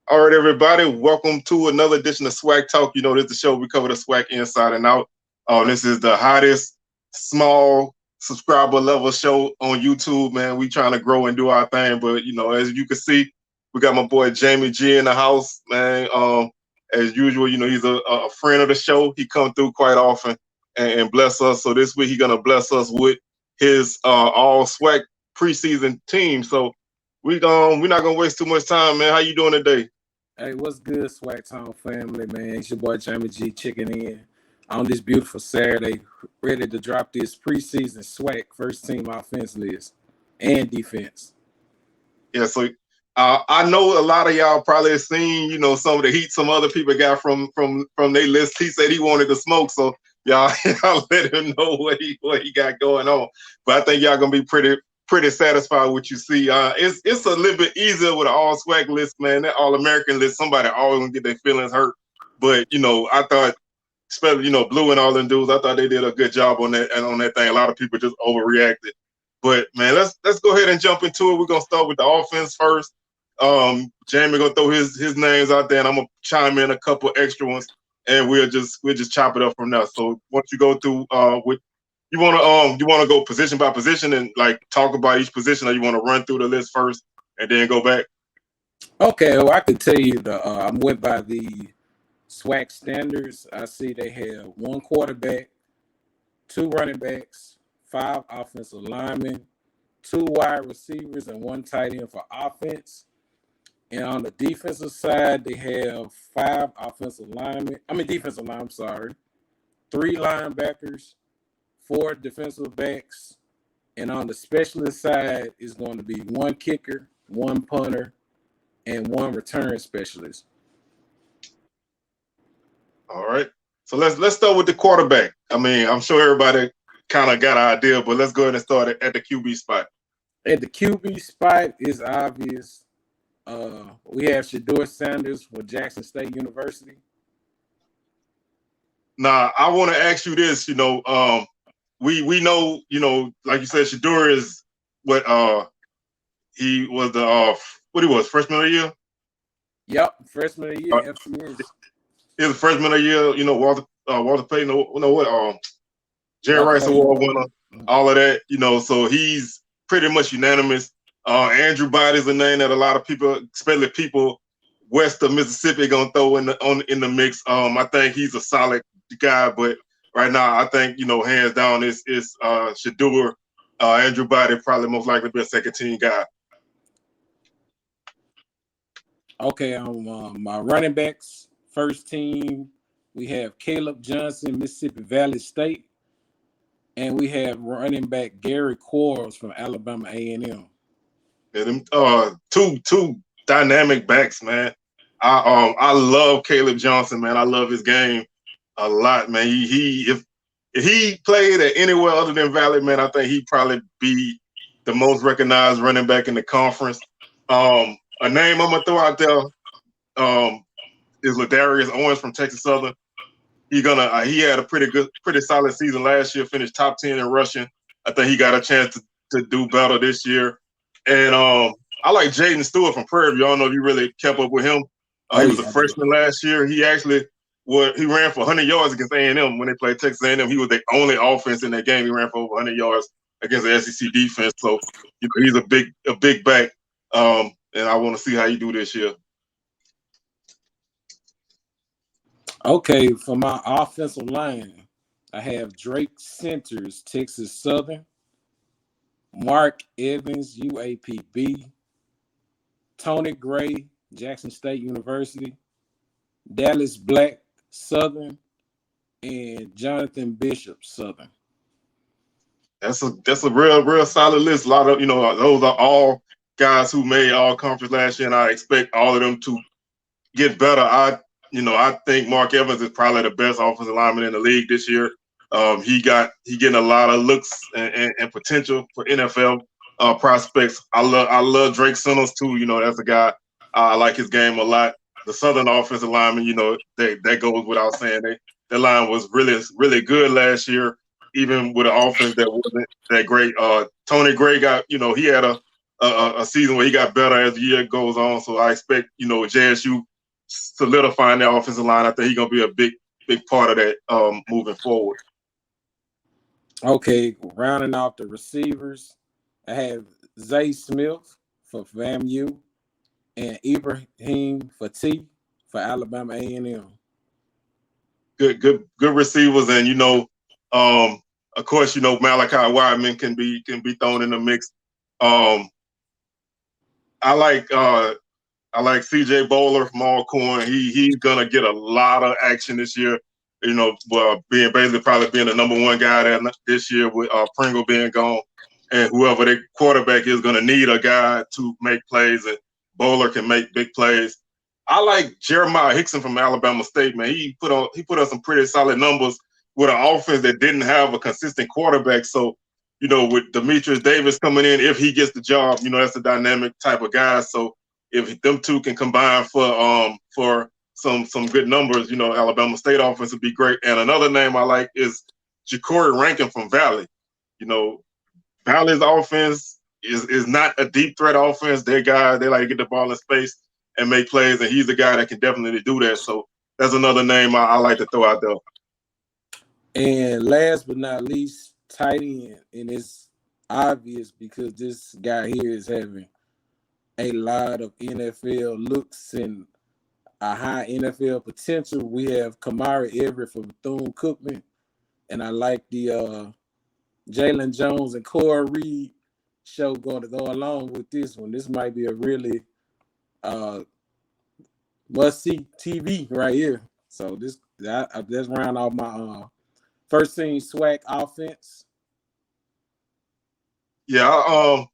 All right, everybody, welcome to another edition of SWAC Talk. You know, this is the show we cover the SWAC inside and out. This is the hottest small subscriber level show on YouTube, man. We trying to grow and do our thing, but as you can see, we got my boy Jamie G in the house, man. As usual, he's a friend of the show. He come through quite often and bless us. So this week he's gonna bless us with his All SWAC preseason team. So we're not gonna waste too much time, man. How you doing today? Hey, what's good, SWAC Town family, man? It's your boy Jamie G checking in on this beautiful Saturday, ready to drop this preseason SWAC first team offense list and defense. Yeah, so I know a lot of y'all probably have seen, some of the heat some other people got from their list. He said he wanted to smoke, so y'all let him know what he got going on. But I think y'all gonna be pretty satisfied with what you see. It's a little bit easier with an all SWAC list, man. That all American list, somebody always gonna get their feelings hurt. But I thought, especially Blue and all them dudes, I thought they did a good job on that thing. A lot of people just overreacted. But man, let's go ahead and jump into it. We're gonna start with the offense first. Jamie gonna throw his names out there, and I'm gonna chime in a couple extra ones, and we'll just chop it up from there. So once you go through with you wanna go position by position and like talk about each position, or you wanna run through the list first and then go back? Okay, well I can tell you I went by the SWAC standards. I see they have one quarterback, two running backs, 5 offensive linemen, 2 wide receivers, and 1 tight end for offense. And on the defensive side, they have 5 defensive line, 3 linebackers, 4 defensive backs, and on the specialist side is going to be 1 kicker, 1 punter, and 1 return specialist. All right. So let's start with the quarterback. I mean, I'm sure everybody kind of got an idea, but let's go ahead and start at the QB spot. At the QB spot is obvious. We have Shedeur Sanders with Jackson State University. Now, I want to ask you this. We know, like you said, Shedeur is what he was freshman of the year. Yep, freshman of the year. FCS. He was a freshman of the year. Walter Payton. Jerry Rice Award winner. All of that. So he's pretty much unanimous. Andrew Bott is a name that a lot of people, especially people west of Mississippi, gonna throw in the mix. I think he's a solid guy, but right now I think hands down is Shedeur. Andrew Bott is probably most likely to be a second team guy. Okay, on my running backs, first team, we have Caleb Johnson, Mississippi Valley State, and we have running back Gary Quarles from Alabama A&M. Yeah, them two dynamic backs, man. I love Caleb Johnson, man. I love his game a lot, man. If he played at anywhere other than Valley, man, I think he'd probably be the most recognized running back in the conference. A name I'm gonna throw out there is Ladarius Owens from Texas Southern. He had a pretty solid season last year. Finished top 10 in rushing. I think he got a chance to do better this year. And I like Jaden Stewart from Prairie View. I don't know if you really kept up with him. He was a freshman last year. He actually he ran for 100 yards against A&M when they played Texas A&M. He was the only offense in that game. He ran for over 100 yards against the SEC defense. So he's a big back. And I want to see how you do this year. Okay, for my offensive line, I have Drake Centers, Texas Southern, Mark Evans, UAPB, Tony Gray, Jackson State University, Dallas Black, Southern, and Jonathan Bishop, Southern. That's a real solid list. A lot of those are all guys who made all conference last year, and I expect all of them to get better. I think Mark Evans is probably the best offensive lineman in the league this year. He getting a lot of looks and potential for NFL prospects. I love Drake Centers too. That's a guy I like his game a lot. The Southern offensive lineman, that goes without saying. Their line was really good last year, even with an offense that wasn't that great. Tony Gray got, he had a a season where he got better as the year goes on. So I expect, JSU solidifying their offensive line. I think he's gonna be a big part of that moving forward. Okay, rounding off the receivers, I have Zay Smith for FAMU and Ibrahim Fatih for Alabama A&M. Good receivers, and of course, Malachi Wideman can be thrown in the mix. I like CJ Bowler from Alcorn. He's gonna get a lot of action this year. Being probably being the number one guy there this year with Pringle being gone, and whoever their quarterback is gonna need a guy to make plays, and Bowler can make big plays. I like Jeremiah Hickson from Alabama State, man. He put up some pretty solid numbers with an offense that didn't have a consistent quarterback. So, with Demetrius Davis coming in, if he gets the job, that's a dynamic type of guy. So if them two can combine for some good numbers, Alabama State offense would be great. And another name I like is Ja'Cory Rankin from Valley. Valley's offense is not a deep threat offense. They like to get the ball in space and make plays, and he's a guy that can definitely do that. So that's another name I like to throw out there. And last but not least, tight end. And it's obvious because this guy here is having a lot of NFL looks and a high NFL potential. We have Kamari Everett from Bethune-Cookman, and I like the Jalen Jones and Corey Reed show going to go along with this one. This might be a really must-see TV right here. So let's round off my first team SWAC offense. Yeah,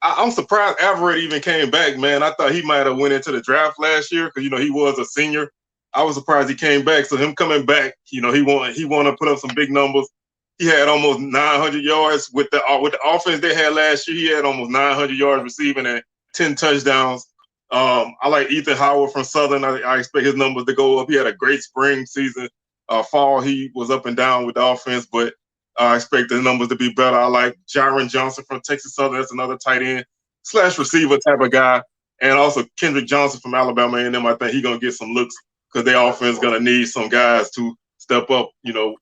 I'm surprised Everett even came back, man. I thought he might have went into the draft last year because he was a senior. I was surprised he came back. So him coming back, he want to put up some big numbers. He had almost 900 yards with the offense they had last year. He had almost 900 yards receiving and 10 touchdowns. I like Ethan Howard from Southern. I expect his numbers to go up. He had a great spring season. Fall, he was up and down with the offense, but I expect the numbers to be better. I like Jaron Johnson from Texas Southern. That's another tight end / receiver type of guy. And also Kendrick Johnson from Alabama A&M. I think he's going to get some looks because their offense is going to need some guys to step up,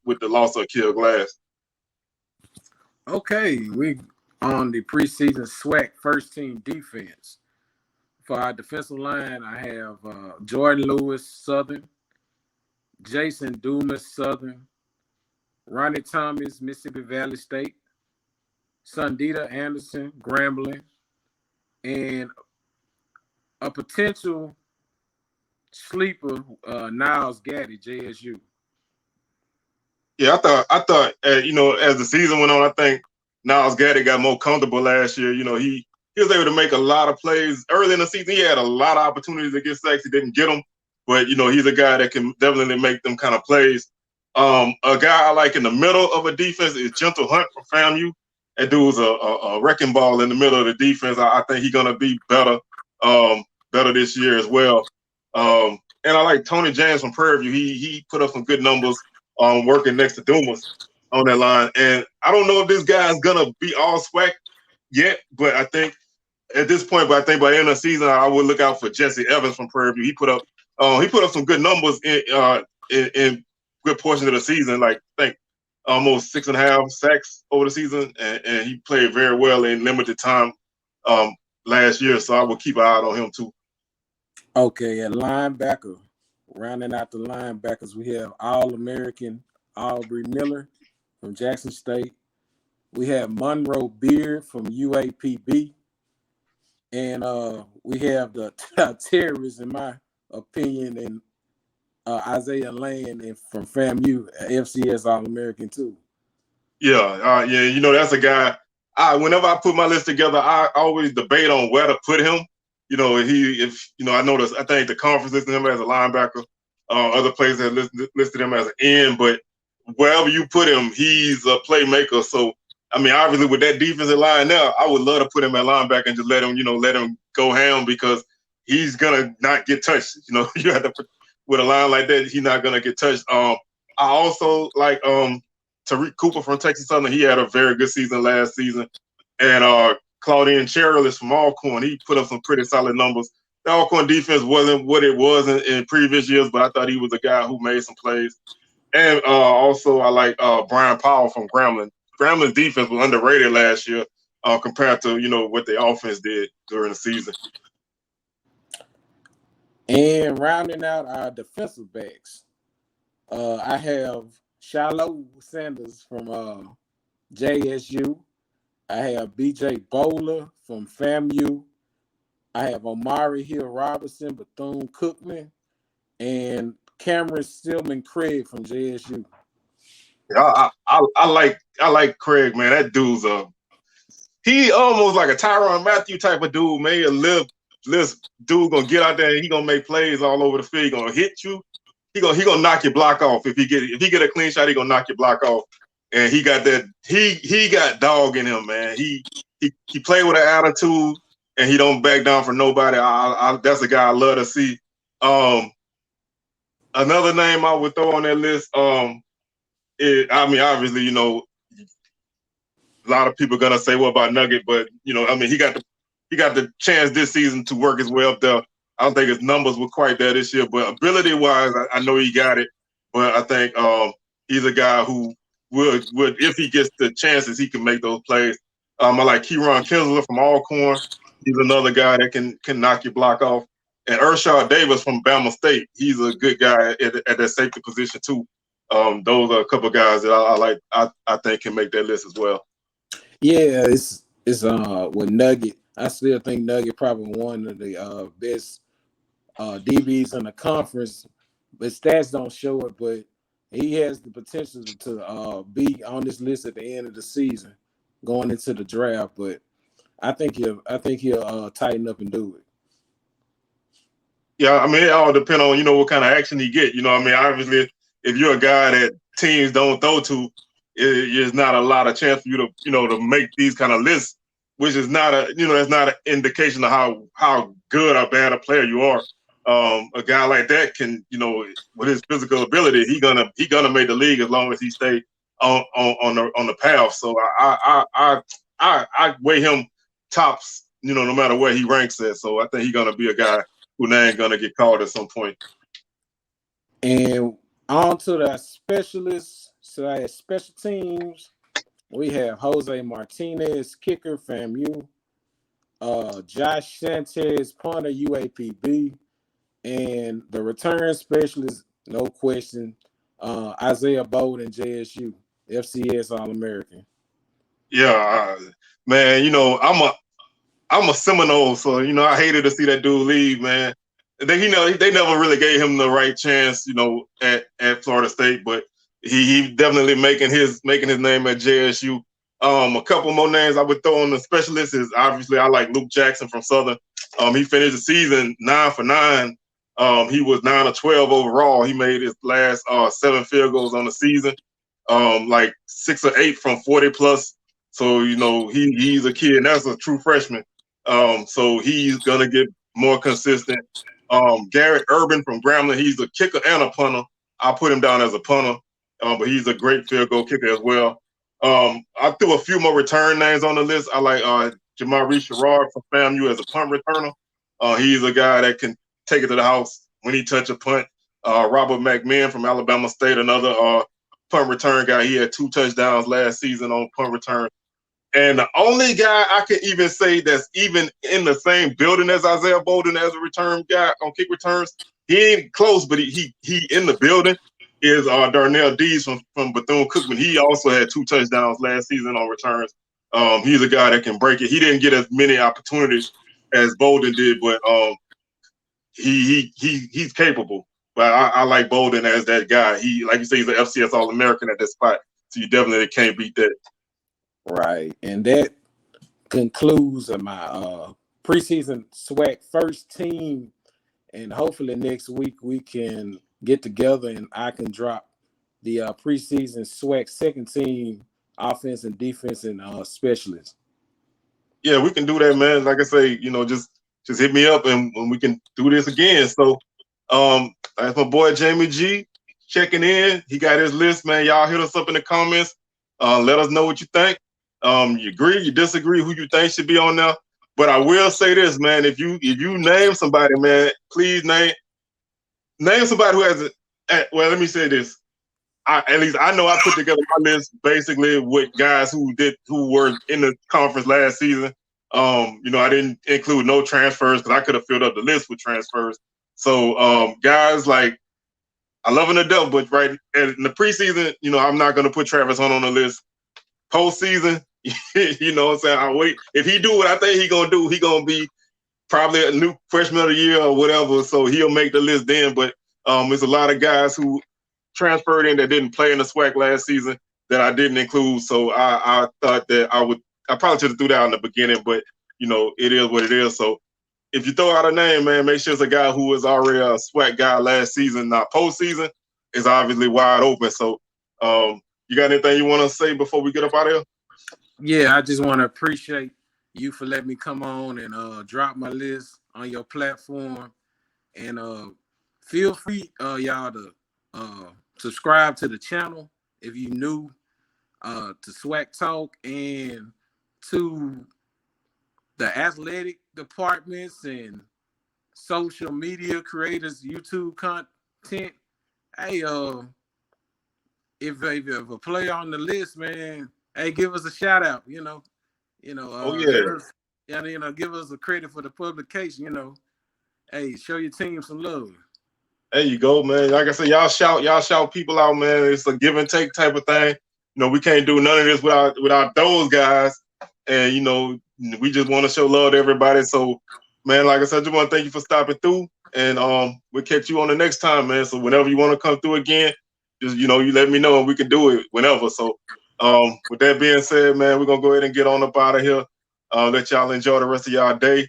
with the loss of Kill Glass. Okay, we on the preseason SWAC first team defense. For our defensive line, I have Jordan Lewis, Southern, Jason Dumas, Southern, Ronnie Thomas, Mississippi Valley State, Sundita Anderson, Grambling, and a potential sleeper, Niles Gaddy, JSU. Yeah, I thought, as the season went on, I think Niles Gaddy got more comfortable last year. He was able to make a lot of plays early in the season. He had a lot of opportunities to get sacks. He didn't get them, but he's a guy that can definitely make them kind of plays. A guy I like in the middle of a defense is Gentle Hunt from FAMU. That dude's a wrecking ball in the middle of the defense. I think he's gonna be better this year as well. And I like Tony James from Prairie View. He put up some good numbers working next to Dumas on that line. And I don't know if this guy's gonna be all SWAC yet, but I think at this point, by the end of the season, I would look out for Jesse Evans from Prairie View. He put up some good numbers in good portion of the season, like I think almost 6.5 sacks over the season, and he played very well in limited time last year. So I will keep an eye on him too. Okay, at linebacker, rounding out the linebackers, we have All-American Aubrey Miller from Jackson State. We have Monroe Beard from UAPB. And we have the terrorist, in my opinion, and Isaiah Land from FAMU, FCS All-American too. Yeah, that's a guy. Whenever I put my list together, I always debate on where to put him. I noticed, I think the conference listed him as a linebacker. Other places have listed him as an end, but wherever you put him, he's a playmaker. So, obviously with that defensive line now, I would love to put him at linebacker and just let him go ham because he's gonna not get touched. You have to put, with a line like that, he's not gonna get touched. I also like Tariq Cooper from Texas Southern. He had a very good season last season, and Claudine Cherilus from Alcorn. He put up some pretty solid numbers. The Alcorn defense wasn't what it was in previous years, but I thought he was a guy who made some plays. And also, I like Brian Powell from Grambling. Grambling's defense was underrated last year compared to what the offense did during the season. And rounding out our defensive backs, I have Shiloh Sanders from JSU. I have B.J. Bowler from FAMU. I have Omari Hill Robinson, Bethune-Cookman, and Cameron Stillman Craig from JSU. Yeah, I like Craig, man. That dude's he almost like a Tyrann Mathieu type of dude, man. A little dude gonna get out there and he gonna make plays all over the field. He gonna hit you. He gonna knock your block off. If he get a clean shot, he gonna knock your block off. And he got that. He got dog in him, man. He played with an attitude. And he don't back down for nobody. That's a guy I love to see. Another name I would throw on that list. Obviously, a lot of people are gonna say, "What about Nugget?" But he got the chance this season to work his way up there. I don't think his numbers were quite there this year, but ability-wise, I know he got it. But I think he's a guy who would, if he gets the chances, he can make those plays. I like Kieron Kinsler from Alcorn. He's another guy that can knock your block off. And Ershaw Davis from Bama State. He's a good guy at that safety position too. Those are a couple of guys that I like. I think can make that list as well. Yeah, it's with Nugget. I still think Nugget probably one of the best DBs in the conference. But stats don't show it, but he has the potential to be on this list at the end of the season, going into the draft. But I think he'll tighten up and do it. Yeah, it all depends on what kind of action he get. Obviously, if you're a guy that teams don't throw to, there's not a lot of chance for you to make these kind of lists, which is not that's not an indication of how good or bad a player you are. A guy like that can, with his physical ability, he gonna make the league as long as he stay on the path. So I weigh him tops, no matter where he ranks at. So I think he's gonna be a guy who ain't gonna get called at some point. And on to the specialists, special teams. We have Jose Martinez, kicker, FAMU. Josh Sanchez, punter, UAPB. And the return specialist, no question, Isaiah Bowden, JSU, FCS All-American. Yeah, man, I'm a Seminole, so I hated to see that dude leave, man. They never really gave him the right chance, at Florida State, but he definitely making his name at JSU. A couple more names I would throw on the specialists is obviously I like Luke Jackson from Southern. He finished the season 9 for 9. He was 9 of 12 overall. He made his last 7 field goals on the season, like 6 or 8 from 40 plus. So he's a kid, and that's a true freshman. So he's gonna get more consistent. Garrett Urban from Grambling, he's a kicker and a punter. I put him down as a punter, but he's a great field goal kicker as well. I threw a few more return names on the list. I like Jamari Sherrard from FAMU as a punt returner. He's a guy that can take it to the house when he touch a punt. Robert McMahon from Alabama State, another punt return guy. He had 2 touchdowns last season on punt return. And the only guy I can even say that's even in the same building as Isaiah Bowden as a return guy on kick returns, he ain't close, but he in the building, is Darnell Dees from Bethune-Cookman. He also had 2 touchdowns last season on returns. He's a guy that can break it. He didn't get as many opportunities as Bowden did, but he's capable. But I like Bowden as that guy. He, like you say, he's an FCS All-American at this spot, so you definitely can't beat that. Right, and that concludes my preseason SWAC first team, and hopefully next week we can get together and I can drop the preseason SWAC second team offense and defense and specialists. Yeah, we can do that, man. Like I say, just hit me up and we can do this again. So that's my boy Jamie G checking in. He got his list, man. Y'all hit us up in the comments. Let us know what you think. You agree, you disagree, who you think should be on there. But I will say this, man, if you name somebody, man, please name somebody who has well, let me say this. At least I know I put together my list basically with guys who were in the conference last season. I didn't include no transfers because I could have filled up the list with transfers. So guys like I love him to death, but right in the preseason, I'm not gonna put Travis Hunt on the list. Postseason, you know what I'm saying? I wait. If he do what I think he gonna do, he gonna be probably a new freshman of the year or whatever. So he'll make the list then. But there's a lot of guys who transferred in that didn't play in the SWAC last season that I didn't include. So I thought that I probably should have threw that out in the beginning, but it is what it is. So if you throw out a name, man, make sure it's a guy who was already a SWAC guy last season. Now postseason is obviously wide open. So you got anything you want to say before we get up out of here? Yeah, I just want to appreciate you for letting me come on and drop my list on your platform. And feel free, y'all, to subscribe to the channel if you new to SWACTalk and to the athletic departments and social media creators, YouTube content. Hey, if a player on the list, man, hey, give us a shout out. Oh yeah. Give us a credit for the publication. Hey, show your team some love. There you go, man. Like I said, y'all shout people out, man. It's a give and take type of thing. We can't do none of this without those guys. And we just want to show love to everybody. So, man, like I said, I just want to thank you for stopping through. And we'll catch you on the next time, man. So whenever you want to come through again, just you let me know and we can do it whenever. So with that being said, man, we're gonna go ahead and get on up out of here. Let y'all enjoy the rest of y'all day.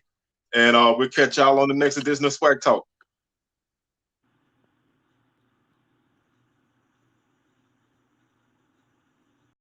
And we'll catch y'all on the next edition of SWAC Talk.